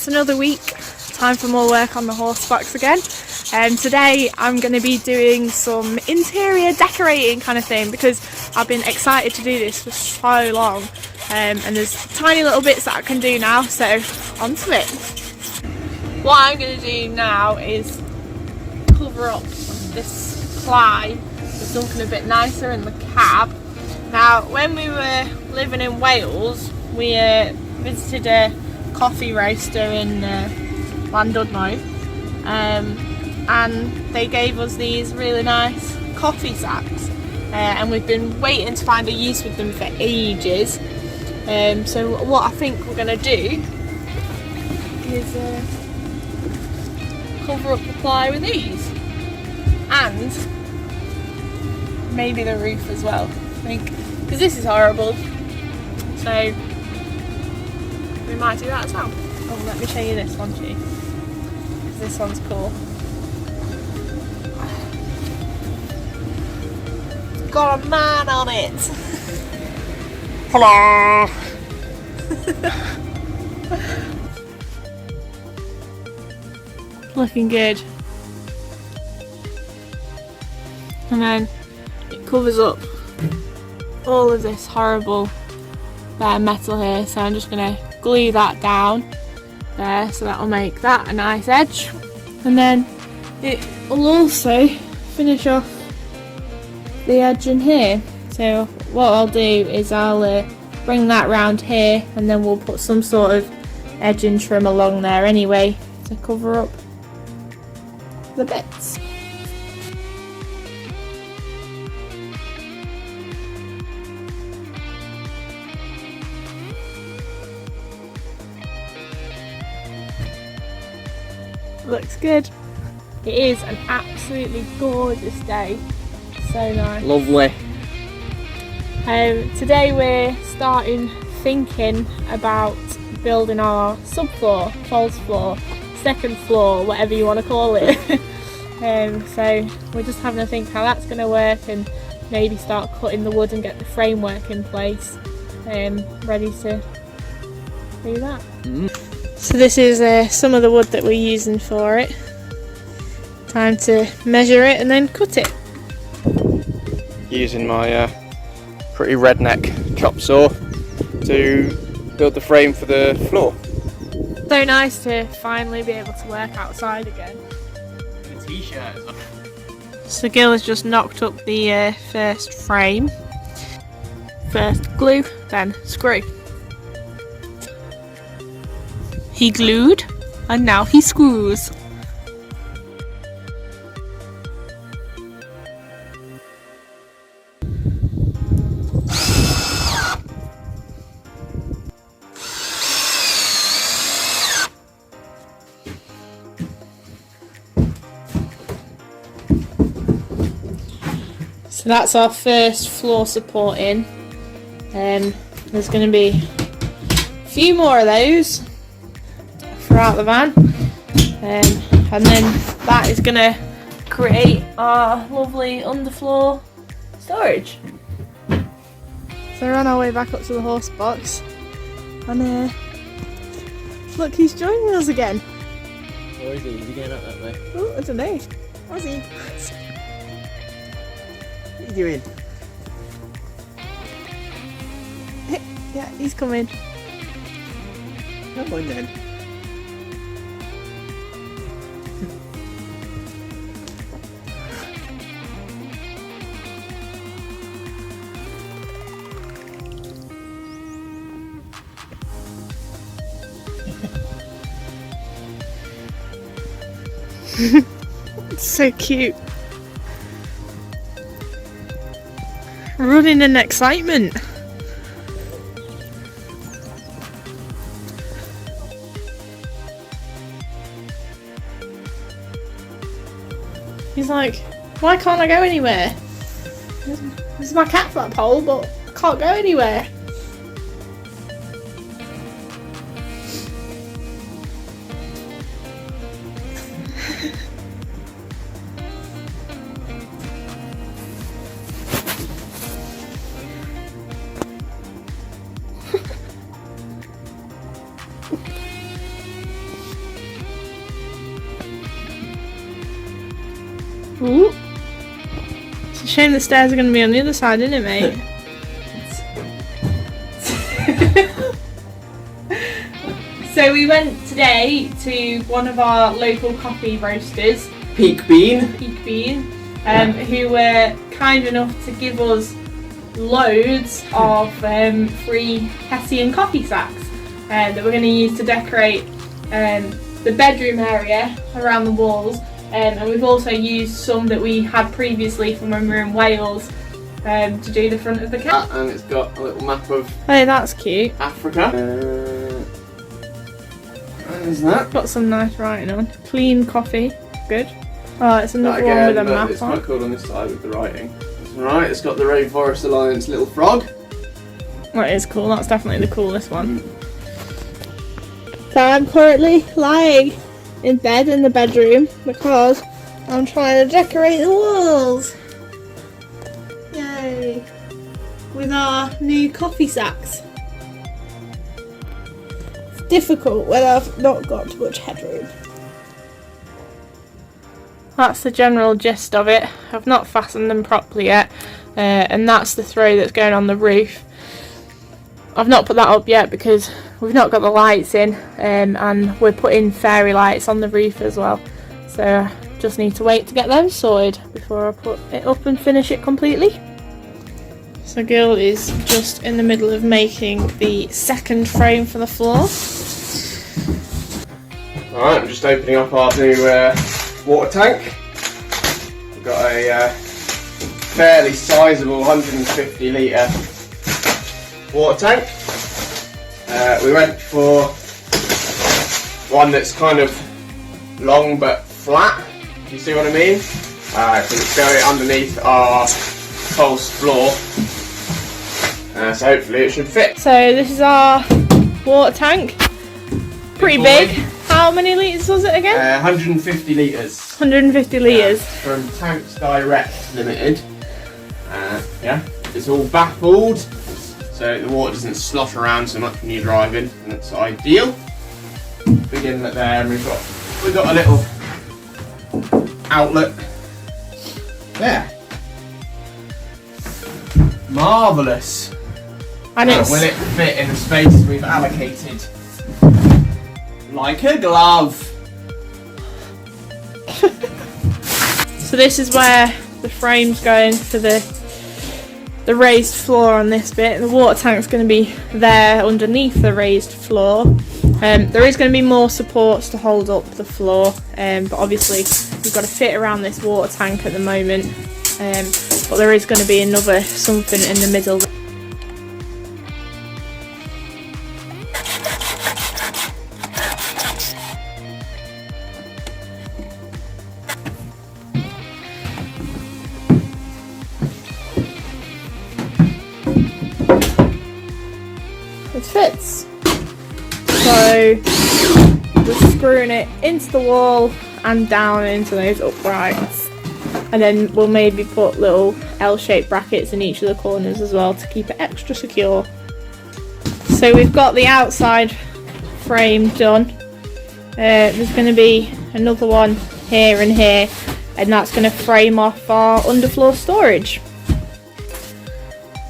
it's another week. Time for more work on the Horsebox again. Today I'm going to be doing some interior decorating kind of thing because I've been excited to do this for so long, and there's tiny little bits that I can do now, so onto it. What I'm going to do now is cover up this ply with something a bit nicer in the cab. Now, when we were living in Wales, we visited a coffee roaster in Llandudno, and they gave us these really nice coffee sacks, and we've been waiting to find a use with them for ages. So what I think we're going to do is cover up the ply with these, and maybe the roof as well, I think, because this is horrible, so we might do that as well. Oh, let me show you this one too, because this one's cool. It's got a man on it. Hello! Looking good. And then it covers up all of this horrible bare metal here, so I'm just going to glue that down there, so that'll make that a nice edge, and then it will also finish off the edge in here. So what I'll do is I'll bring that round here, and then we'll put some sort of edging trim along there anyway to cover up the bits. Looks good. It is an absolutely gorgeous day. So nice. Lovely. Today we're starting thinking about building our subfloor, false floor, second floor, whatever you want to call it. So we're just having to think how that's going to work, and maybe start cutting the wood and get the framework in place, ready to do that. So this is some of the wood that we're using for it. Time to measure it and then cut it. Using my pretty redneck chop saw to build the frame for the floor. So nice to finally be able to work outside again. The t-shirt. So Gill has just knocked up the first frame. First glue, then screw. He glued, and now he screws. So that's our first floor support in. There's going to be a few more of those throughout the van, and then that is going to create our lovely underfloor storage. So we're on our way back up to the Horsebox, and look, he's joining us again. Where is he? Is he going up that way? Oh, I don't know. How's he? What are you doing? Yeah, he's coming. Come on then. It's so cute. Running in excitement. He's like, why can't I go anywhere? This is my cat flagpole, but I can't go anywhere. shame the stairs are going to be on the other side, isn't it, mate? So we went today to one of our local coffee roasters, Peak Bean, who were kind enough to give us loads of free Hessian coffee sacks that we're going to use to decorate the bedroom area around the walls, and we've also used some that we had previously from when we were in Wales to do the front of the cat. and it's got a little map of Oh, that's cute. Africa. There's that. Got some nice writing on. Clean coffee, good. Oh, it's another That one with a again, map it's on. quite cool on this side with the writing. Right, it's got the Rainforest Alliance little frog. That is cool, that's definitely the coolest one. So I'm currently lying in bed in the bedroom because I'm trying to decorate the walls. Yay! With our new coffee sacks. It's difficult when I've not got much headroom. That's the general gist of it. I've not fastened them properly yet, and that's the throw that's going on the roof. I've not put that up yet because we've not got the lights in, and we're putting fairy lights on the roof as well. So just need to wait to get those sorted before I put it up and finish it completely. So Gill is just in the middle of making the second frame for the floor. Alright, I'm just opening up our new water tank. We've got a fairly sizable 150 litre water tank. We went for one that's kind of long but flat, if you see what I mean, because it's going underneath our false floor, so hopefully it should fit. So this is our water tank, pretty big. How many litres was it again? 150 litres. 150 litres. From Tanks Direct Limited. Yeah, it's all baffled, so the water doesn't slosh around so much when you're driving, and it's ideal. Big inlet there, and we've got a little outlet there. Marvellous. And it's will it fit in the space we've allocated? Like a glove. so this is where the frame's going for the raised floor on this bit. The water tank's going to be there underneath the raised floor. There is going to be more supports to hold up the floor, but obviously we've got to fit around this water tank at the moment. But there is going to be another something in the middle. It fits. So we're screwing it into the wall and down into those uprights, and then we'll maybe put little L-shaped brackets in each of the corners as well to keep it extra secure. So we've got the outside frame done. There's going to be another one here and here, and that's going to frame off our underfloor storage.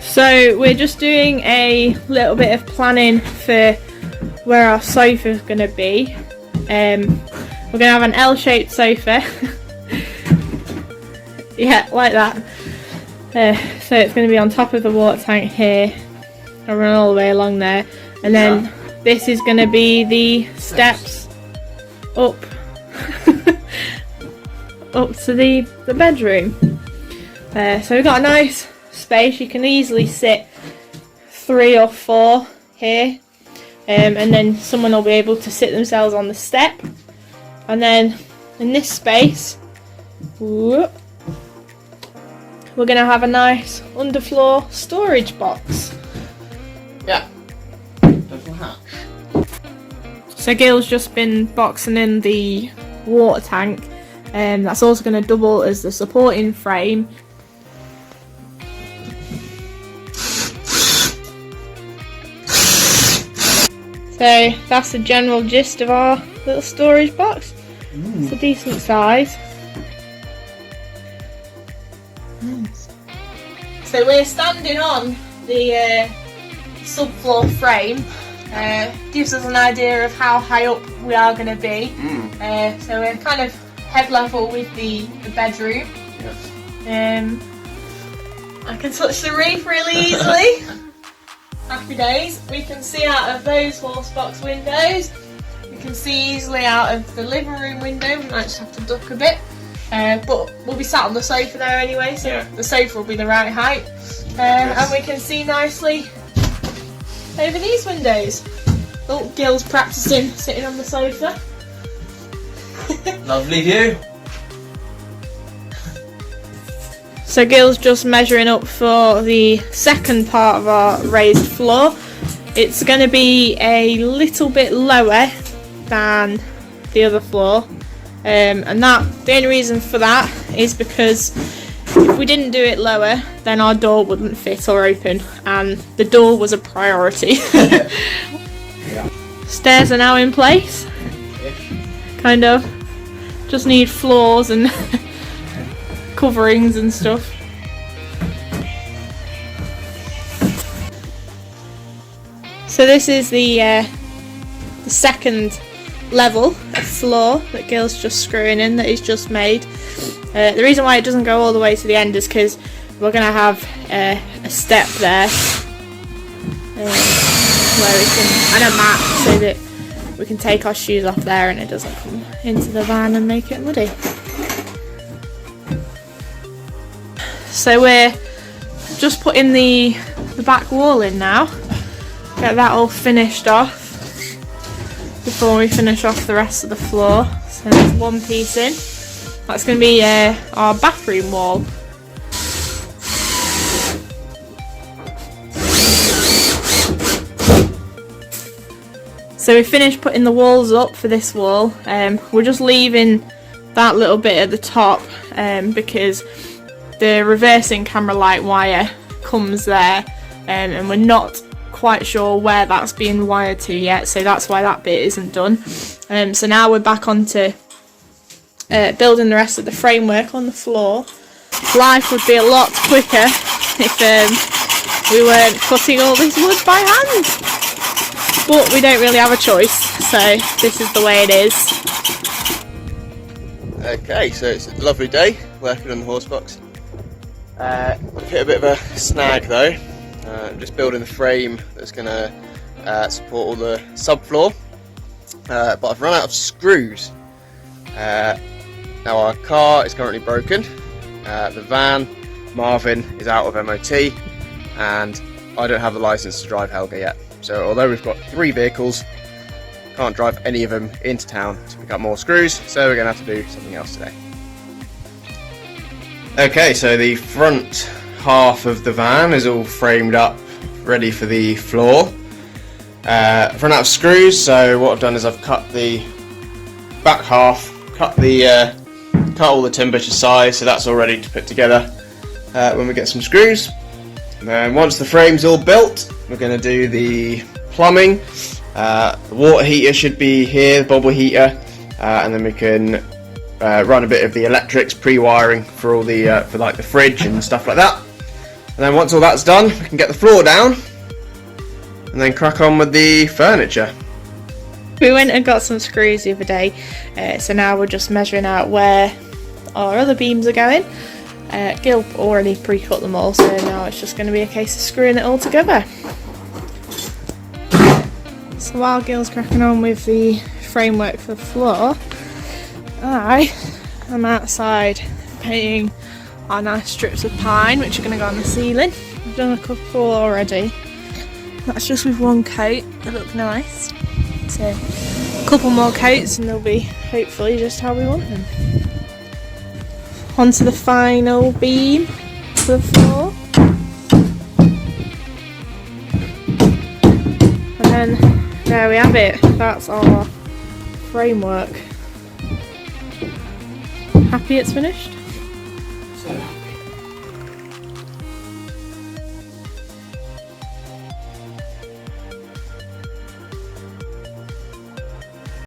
So we're just doing a little bit of planning for where our sofa is going to be. We're going to have an L-shaped sofa. Yeah, like that. So it's going to be on top of the water tank here. I'll run all the way along there. And then this is going to be the steps up up to the bedroom. So we've got a nice space. You can easily sit 3 or 4 here, and then someone will be able to sit themselves on the step, and then in this space, whoop, we're going to have a nice underfloor storage box. Yeah, little hatch. So Gill's just been boxing in the water tank, and that's also going to double as the supporting frame. So that's the general gist of our little storage box. It's a decent size. Nice. So we're standing on the subfloor frame. Gives us an idea of how high up we are going to be. So we're kind of head level with the bedroom. Yes. I can touch the roof really easily. Happy days. We can see out of those Horsebox windows. We can see easily out of the living room window. We might just have to duck a bit. But we'll be sat on the sofa there anyway, so the sofa will be the right height. And we can see nicely over these windows. Oh, Gill's practicing sitting on the sofa. Lovely view. So Gill's just measuring up for the second part of our raised floor. It's going to be a little bit lower than the other floor. And the only reason for that is because if we didn't do it lower, then our door wouldn't fit or open, and the door was a priority. Stairs are now in place. Kind of. Just need floors and coverings and stuff. So this is the second level of floor that Gill's just screwing in, that he's just made. The reason why it doesn't go all the way to the end is because we're going to have a step there where we can, and a mat, so that we can take our shoes off there and it doesn't come into the van and make it muddy. So we're just putting the back wall in now, get that all finished off before we finish off the rest of the floor. So there's one piece in. That's going to be our bathroom wall. So we finished putting the walls up for this wall. We're just leaving that little bit at the top because the reversing camera light wire comes there, and we're not quite sure where that's being wired to yet, so that's why that bit isn't done. So now we're back onto building the rest of the framework on the floor. Life would be a lot quicker if we weren't cutting all this wood by hand, but we don't really have a choice, so this is the way it is. Okay, so it's a lovely day working on the Horsebox. We've hit a bit of a snag though. I'm just building the frame that's going to support all the subfloor, but I've run out of screws. Now our car is currently broken, the van, Marvin, is out of MOT, and I don't have the license to drive Helga yet. So although we've got 3 vehicles, can't drive any of them into town to pick up more screws, so we're going to have to do something else today. Okay, so the front half of the van is all framed up, ready for the floor. I've run out of screws, so what I've done is I've cut the back half, cut all the timber to size, so that's all ready to put together when we get some screws. And then once the frame's all built, we're going to do the plumbing. The water heater should be here, the bobble heater, and then we can run a bit of the electrics, pre-wiring for all the for like the fridge and stuff like that. And then once all that's done, we can get the floor down and then crack on with the furniture. We went and got some screws the other day, so now we're just measuring out where our other beams are going. Gill already pre-cut them all, so now it's just going to be a case of screwing it all together. So while Gill's cracking on with the framework for the floor, I am outside painting our nice strips of pine, which are going to go on the ceiling. I've done a couple already. That's just with one coat. They look nice. So a couple more coats and they'll be hopefully just how we want them. Onto the final beam for the floor. And then there we have it. That's our framework. Happy it's finished? So